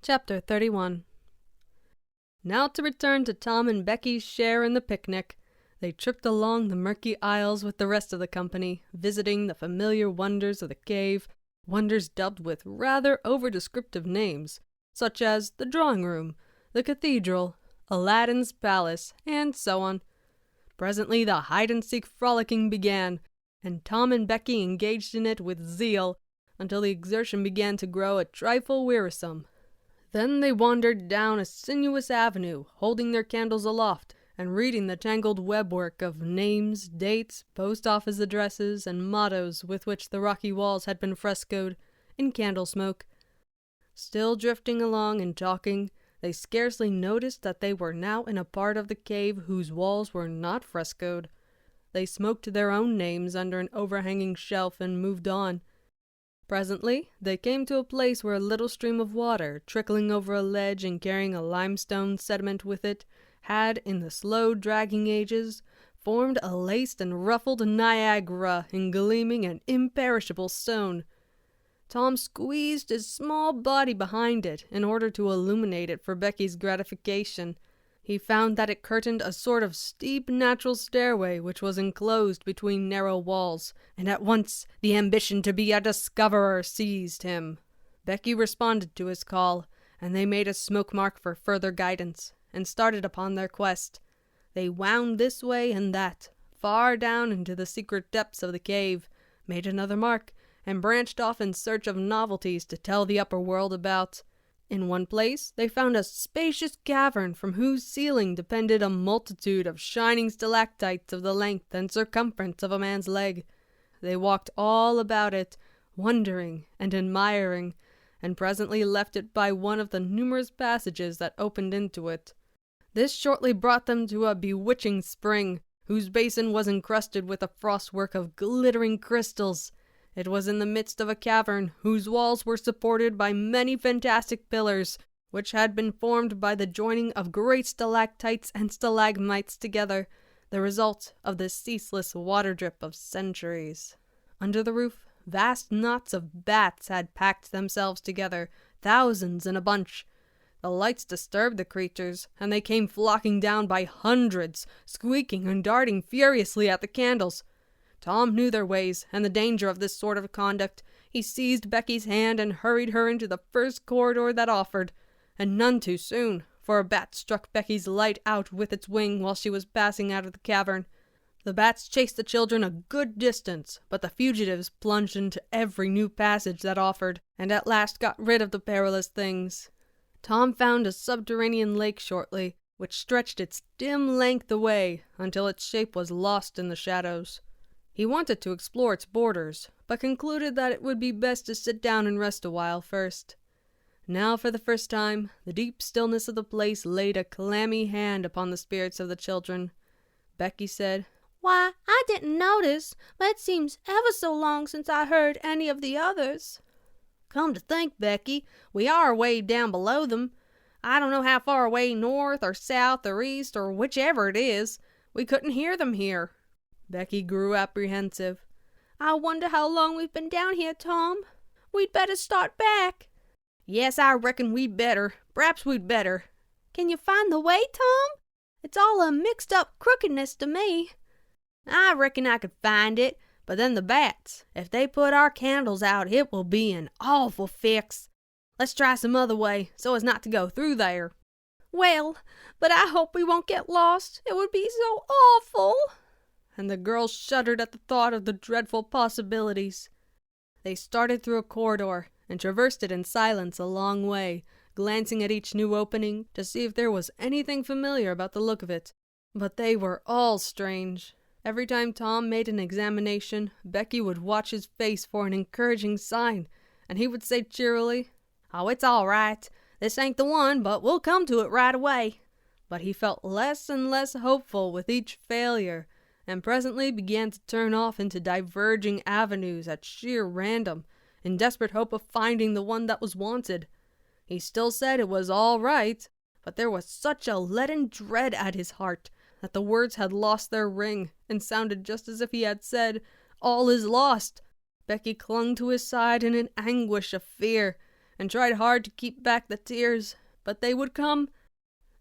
Chapter 31. Now to return to Tom and Becky's share in the picnic. They tripped along the murky aisles with the rest of the company, visiting the familiar wonders of the cave, wonders dubbed with rather over-descriptive names, such as the drawing room, the cathedral, Aladdin's palace, and so on. Presently the hide-and-seek frolicking began, and Tom and Becky engaged in it with zeal, until the exertion began to grow a trifle wearisome. Then they wandered down a sinuous avenue, holding their candles aloft, and reading the tangled webwork of names, dates, post-office addresses, and mottos with which the rocky walls had been frescoed, in candle smoke. Still drifting along and talking, they scarcely noticed that they were now in a part of the cave whose walls were not frescoed. They smoked their own names under an overhanging shelf and moved on. Presently, they came to a place where a little stream of water, trickling over a ledge and carrying a limestone sediment with it, had, in the slow dragging ages, formed a laced and ruffled Niagara in gleaming and imperishable stone. Tom squeezed his small body behind it in order to illuminate it for Becky's gratification. He found that it curtained a sort of steep natural stairway which was enclosed between narrow walls, and at once the ambition to be a discoverer seized him. Becky responded to his call, and they made a smoke mark for further guidance, and started upon their quest. They wound this way and that, far down into the secret depths of the cave, made another mark, and branched off in search of novelties to tell the upper world about. In one place they found a spacious cavern from whose ceiling depended a multitude of shining stalactites of the length and circumference of a man's leg. They walked all about it, wondering and admiring, and presently left it by one of the numerous passages that opened into it. This shortly brought them to a bewitching spring, whose basin was encrusted with a frostwork of glittering crystals. It was in the midst of a cavern whose walls were supported by many fantastic pillars, which had been formed by the joining of great stalactites and stalagmites together, the result of the ceaseless water drip of centuries. Under the roof, vast knots of bats had packed themselves together, thousands in a bunch. The lights disturbed the creatures, and they came flocking down by hundreds, squeaking and darting furiously at the candles. Tom knew their ways, and the danger of this sort of conduct. He seized Becky's hand and hurried her into the first corridor that offered, and none too soon, for a bat struck Becky's light out with its wing while she was passing out of the cavern. The bats chased the children a good distance, but the fugitives plunged into every new passage that offered, and at last got rid of the perilous things. Tom found a subterranean lake shortly, which stretched its dim length away until its shape was lost in the shadows. He wanted to explore its borders, but concluded that it would be best to sit down and rest a while first. Now, for the first time, the deep stillness of the place laid a clammy hand upon the spirits of the children. Becky said, "Why, I didn't notice, but it seems ever so long since I heard any of the others." "Come to think, Becky, we are way down below them. I don't know how far away north or south or east or whichever it is. We couldn't hear them here." Becky grew apprehensive. "I wonder how long we've been down here, Tom. We'd better start back." "Yes, I reckon we'd better. P'raps we'd better." "Can you find the way, Tom? It's all a mixed-up crookedness to me." "I reckon I could find it, but then the bats. If they put our candles out, it will be an awful fix. Let's try some other way, so as not to go through there." "Well, but I hope we won't get lost. It would be so awful." And the girls shuddered at the thought of the dreadful possibilities. They started through a corridor, and traversed it in silence a long way, glancing at each new opening to see if there was anything familiar about the look of it. But they were all strange. Every time Tom made an examination, Becky would watch his face for an encouraging sign, and he would say cheerily, "Oh, it's all right. This ain't the one, but we'll come to it right away." But he felt less and less hopeful with each failure, and presently began to turn off into diverging avenues at sheer random, in desperate hope of finding the one that was wanted. He still said it was all right, but there was such a leaden dread at his heart that the words had lost their ring, and sounded just as if he had said, "All is lost." Becky clung to his side in an anguish of fear, and tried hard to keep back the tears, but they would come.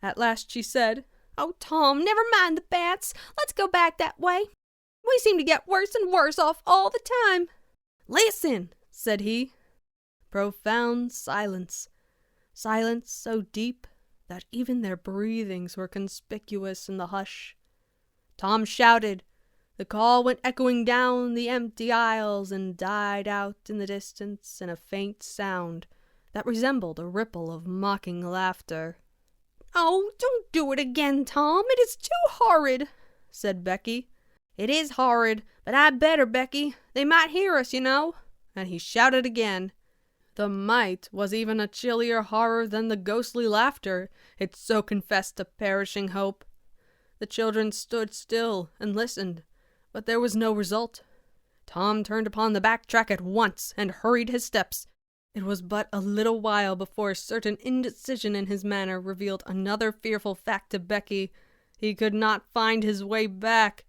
At last she said, "Oh, Tom, never mind the bats. Let's go back that way. We seem to get worse and worse off all the time." "Listen," said he. Profound silence. Silence so deep that even their breathings were conspicuous in the hush. Tom shouted. The call went echoing down the empty aisles and died out in the distance in a faint sound that resembled a ripple of mocking laughter. "Oh, don't do it again, Tom. It is too horrid," said Becky. "It is horrid, but I'd better, Becky. They might hear us, you know." And he shouted again. The might was even a chillier horror than the ghostly laughter, it so confessed to perishing hope. The children stood still and listened, but there was no result. Tom turned upon the back track at once and hurried his steps. It was but a little while before a certain indecision in his manner revealed another fearful fact to Becky. He could not find his way back.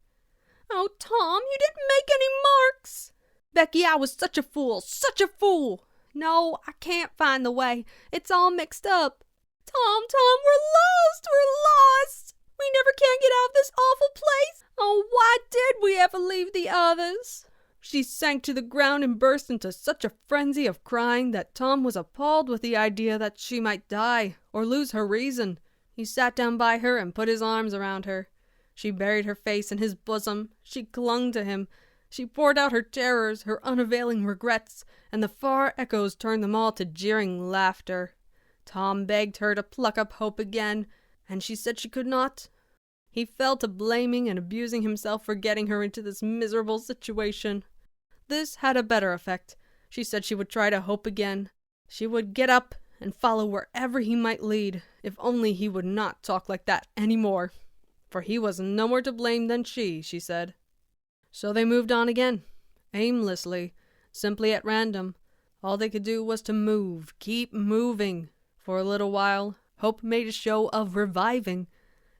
"Oh, Tom, you didn't make any marks." "Becky, I was such a fool, such a fool!" "No, I can't find the way. It's all mixed up." "Tom, we're lost. We never can get out of this awful place. Oh, why did we ever leave the others?" She sank to the ground and burst into such a frenzy of crying that Tom was appalled with the idea that she might die or lose her reason. He sat down by her and put his arms around her. She buried her face in his bosom. She clung to him. She poured out her terrors, her unavailing regrets, and the far echoes turned them all to jeering laughter. Tom begged her to pluck up hope again, and she said she could not. He fell to blaming and abusing himself for getting her into this miserable situation. This had a better effect. She said she would try to hope again. She would get up and follow wherever he might lead, if only he would not talk like that any more. For he was no more to blame than she said. So they moved on again, aimlessly, simply at random. All they could do was to move, keep moving. For a little while, hope made a show of reviving,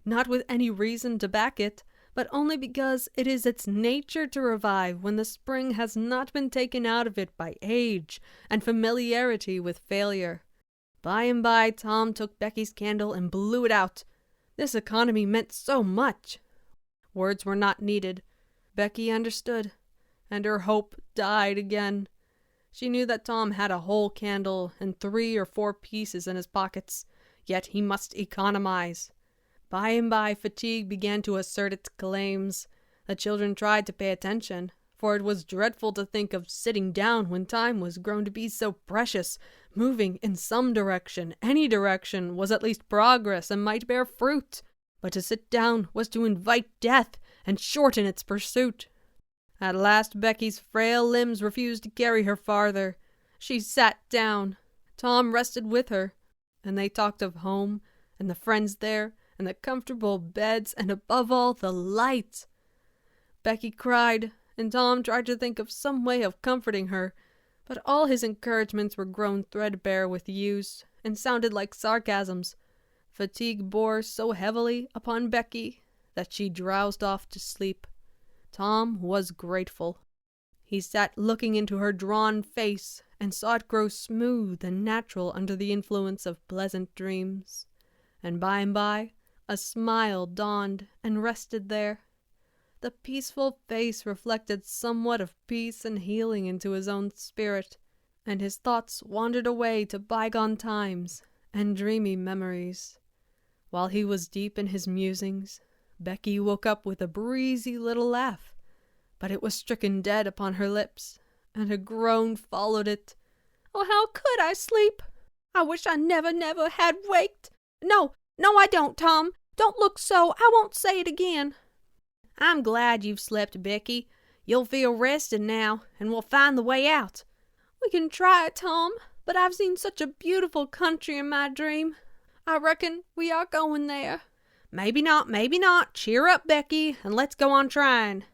not with any reason to back it, but only because it is its nature to revive when the spring has not been taken out of it by age and familiarity with failure. By and by, Tom took Becky's candle and blew it out. This economy meant so much. Words were not needed. Becky understood, and her hope died again. She knew that Tom had a whole candle and 3 or 4 pieces in his pockets, yet he must economize. By and by, fatigue began to assert its claims. The children tried to pay attention, for it was dreadful to think of sitting down when time was grown to be so precious. Moving in some direction, any direction, was at least progress and might bear fruit. But to sit down was to invite death and shorten its pursuit. At last Becky's frail limbs refused to carry her farther. She sat down. Tom rested with her, and they talked of home and the friends there, and the comfortable beds, and above all, the light. Becky cried, and Tom tried to think of some way of comforting her, but all his encouragements were grown threadbare with use, and sounded like sarcasms. Fatigue bore so heavily upon Becky that she drowsed off to sleep. Tom was grateful. He sat looking into her drawn face, and saw it grow smooth and natural under the influence of pleasant dreams. And by, a smile dawned and rested there. The peaceful face reflected somewhat of peace and healing into his own spirit, and his thoughts wandered away to bygone times and dreamy memories. While he was deep in his musings, Becky woke up with a breezy little laugh, but it was stricken dead upon her lips, and a groan followed it. "Oh, how could I sleep? I wish I never had waked. No, I don't, Tom. Don't look so. I won't say it again." "I'm glad you've slept, Becky. You'll feel rested now, and we'll find the way out." "We can try, Tom, but I've seen such a beautiful country in my dream. I reckon we are going there." Maybe not. Cheer up, Becky, and let's go on trying."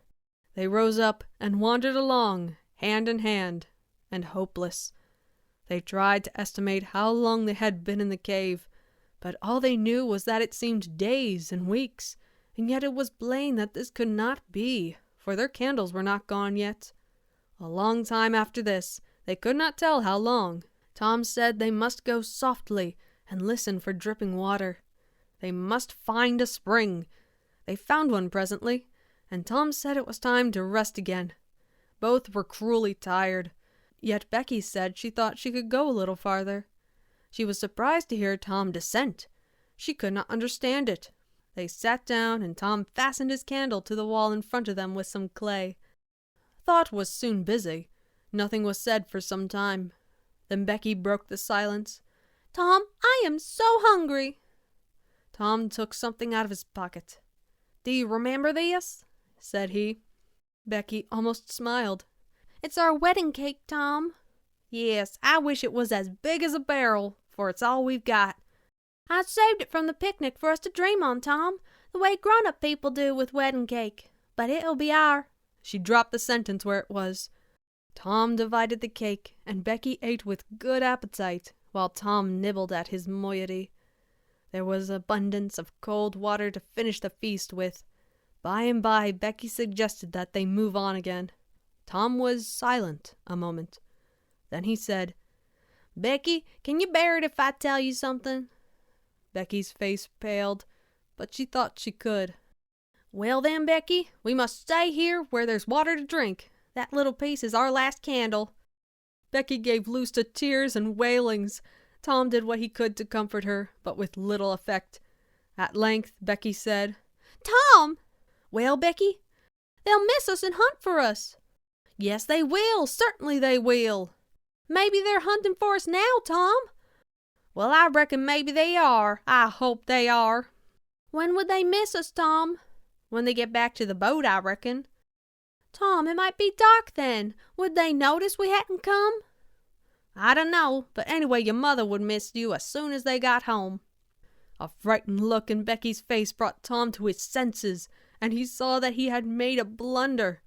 They rose up and wandered along, hand in hand, and hopeless. They tried to estimate how long they had been in the cave, but all they knew was that it seemed days and weeks, and yet it was plain that this could not be, for their candles were not gone yet. A long time after this, they could not tell how long, Tom said they must go softly and listen for dripping water. They must find a spring. They found one presently, and Tom said it was time to rest again. Both were cruelly tired, yet Becky said she thought she could go a little farther. She was surprised to hear Tom dissent. She could not understand it. They sat down, and Tom fastened his candle to the wall in front of them with some clay. Thought was soon busy. Nothing was said for some time. Then Becky broke the silence. "Tom, I am so hungry." Tom took something out of his pocket. "Do you remember this?" said he. Becky almost smiled. "It's our wedding cake, Tom." "Yes, I wish it was as big as a barrel, for it's all we've got." "I saved it from the picnic for us to dream on, Tom, the way grown-up people do with wedding cake. But it'll be our—" She dropped the sentence where it was. Tom divided the cake, and Becky ate with good appetite, while Tom nibbled at his moiety. There was abundance of cold water to finish the feast with. By and by, Becky suggested that they move on again. Tom was silent a moment. Then he said, "Becky, can you bear it if I tell you something?" Becky's face paled, but she thought she could. "Well then, Becky, we must stay here where there's water to drink. That little piece is our last candle." Becky gave loose to tears and wailings. Tom did what he could to comfort her, but with little effect. At length, Becky said, "Tom!" "Well, Becky?" "They'll miss us and hunt for us." "Yes, they will. Certainly they will." "Maybe they're hunting for us now, Tom." "Well, I reckon maybe they are. I hope they are." "When would they miss us, Tom?" "When they get back to the boat, I reckon." "Tom, it might be dark then. Would they notice we hadn't come?" "I don't know, but anyway your mother would miss you as soon as they got home." A frightened look in Becky's face brought Tom to his senses, and he saw that he had made a blunder.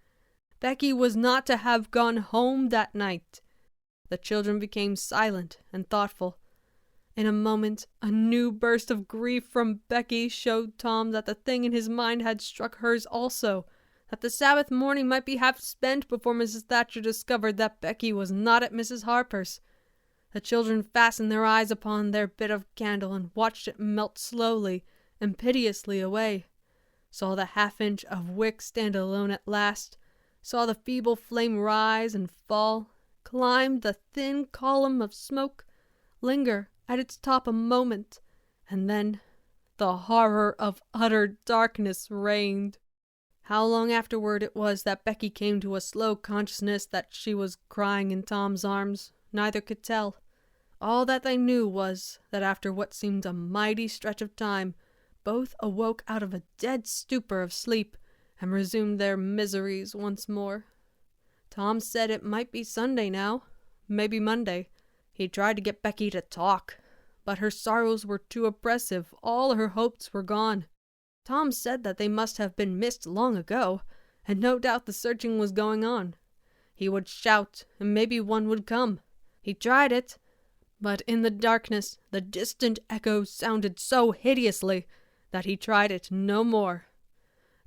Becky was not to have gone home that night. The children became silent and thoughtful. In a moment, a new burst of grief from Becky showed Tom that the thing in his mind had struck hers also, that the Sabbath morning might be half spent before Mrs. Thatcher discovered that Becky was not at Mrs. Harper's. The children fastened their eyes upon their bit of candle and watched it melt slowly and piteously away, saw the half-inch of wick stand alone at last, saw the feeble flame rise and fall, climb the thin column of smoke, linger at its top a moment, and then the horror of utter darkness reigned. How long afterward it was that Becky came to a slow consciousness that she was crying in Tom's arms, neither could tell. All that they knew was that after what seemed a mighty stretch of time, both awoke out of a dead stupor of sleep and resumed their miseries once more. Tom said it might be Sunday now, maybe Monday. He tried to get Becky to talk, but her sorrows were too oppressive. All her hopes were gone. Tom said that they must have been missed long ago, and no doubt the searching was going on. He would shout, and maybe one would come. He tried it, but in the darkness the distant echoes sounded so hideously that he tried it no more.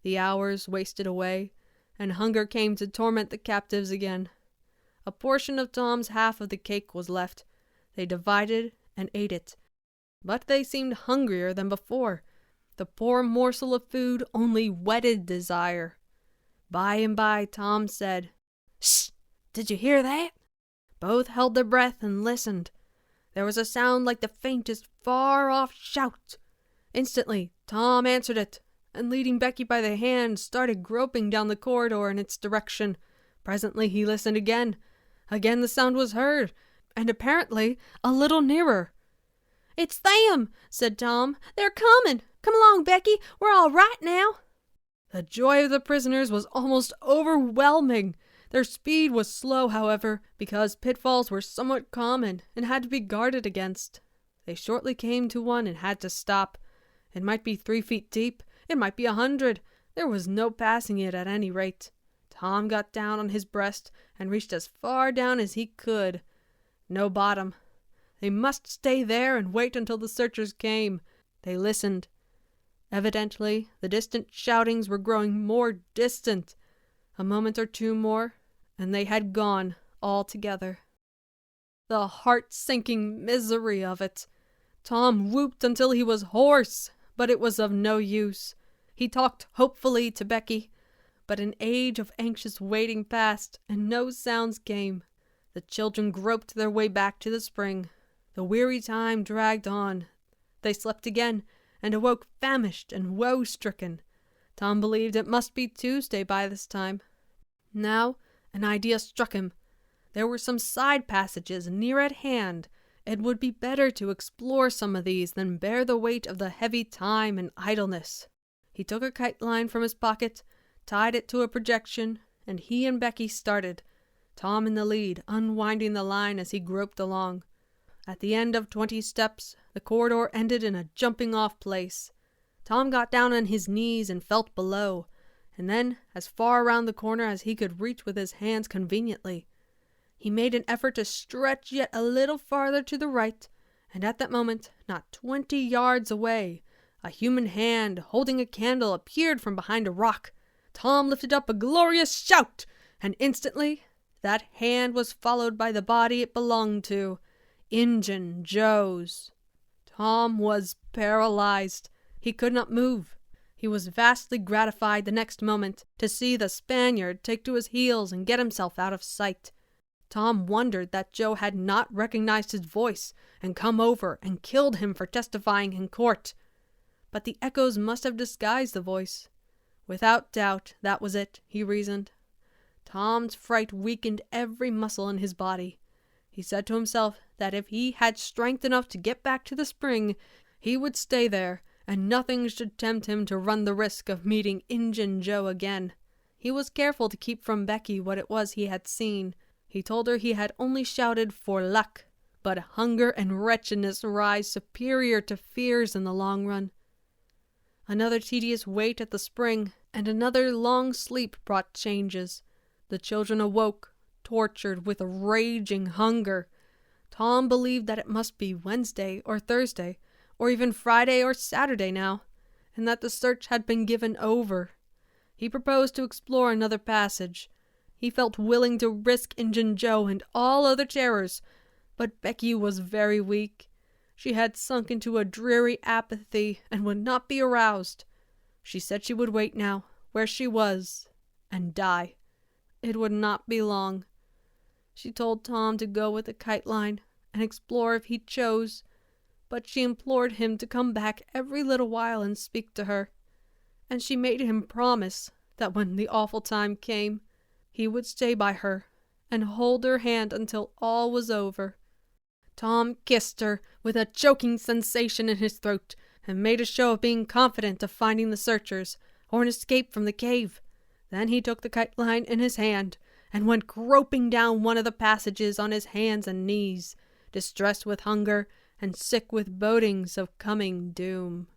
The hours wasted away, and hunger came to torment the captives again. A portion of Tom's half of the cake was left. They divided and ate it, but they seemed hungrier than before. The poor morsel of food only whetted desire. By and by Tom said, "Shh! Did you hear that?" Both held their breath and listened. There was a sound like the faintest far-off shout. Instantly Tom answered it, and leading Becky by the hand, started groping down the corridor in its direction. Presently he listened again. Again the sound was heard, and apparently a little nearer. "It's them," said Tom. "They're coming. Come along, Becky. We're all right now." The joy of the prisoners was almost overwhelming. Their speed was slow, however, because pitfalls were somewhat common and had to be guarded against. They shortly came to one and had to stop. It might be 3 feet deep. It might be 100. There was no passing it at any rate. Tom got down on his breast and reached as far down as he could. No bottom. They must stay there and wait until the searchers came. They listened. Evidently, the distant shoutings were growing more distant. A moment or two more, and they had gone altogether. The heart-sinking misery of it. Tom whooped until he was hoarse, but it was of no use. He talked hopefully to Becky, but an age of anxious waiting passed, and no sounds came. The children groped their way back to the spring. The weary time dragged on. They slept again, and awoke famished and woe-stricken. Tom believed it must be Tuesday by this time. Now an idea struck him. There were some side passages near at hand. It would be better to explore some of these than bear the weight of the heavy time and idleness. He took a kite line from his pocket, tied it to a projection, and he and Becky started, Tom in the lead, unwinding the line as he groped along. At the end of 20 steps, the corridor ended in a jumping-off place. Tom got down on his knees and felt below, and then as far around the corner as he could reach with his hands conveniently. He made an effort to stretch yet a little farther to the right, and at that moment, not 20 yards away, a human hand holding a candle appeared from behind a rock. Tom lifted up a glorious shout, and instantly that hand was followed by the body it belonged to, Injun Joe's. Tom was paralyzed. He could not move. He was vastly gratified the next moment to see the Spaniard take to his heels and get himself out of sight. Tom wondered that Joe had not recognized his voice and come over and killed him for testifying in court. But the echoes must have disguised the voice. Without doubt, that was it, he reasoned. Tom's fright weakened every muscle in his body. He said to himself that if he had strength enough to get back to the spring, he would stay there, and nothing should tempt him to run the risk of meeting Injun Joe again. He was careful to keep from Becky what it was he had seen. He told her he had only shouted for luck, but hunger and wretchedness rise superior to fears in the long run. Another tedious wait at the spring, and another long sleep brought changes. The children awoke, tortured with a raging hunger. Tom believed that it must be Wednesday or Thursday, or even Friday or Saturday now, and that the search had been given over. He proposed to explore another passage. He felt willing to risk Injun Joe and all other terrors, but Becky was very weak. She had sunk into a dreary apathy and would not be aroused. She said she would wait now, where she was, and die. It would not be long. She told Tom to go with the kite line and explore if he chose, but she implored him to come back every little while and speak to her, and she made him promise that when the awful time came, he would stay by her and hold her hand until all was over. Tom kissed her with a choking sensation in his throat and made a show of being confident of finding the searchers or an escape from the cave. Then he took the kite line in his hand and went groping down one of the passages on his hands and knees, distressed with hunger and sick with bodings of coming doom.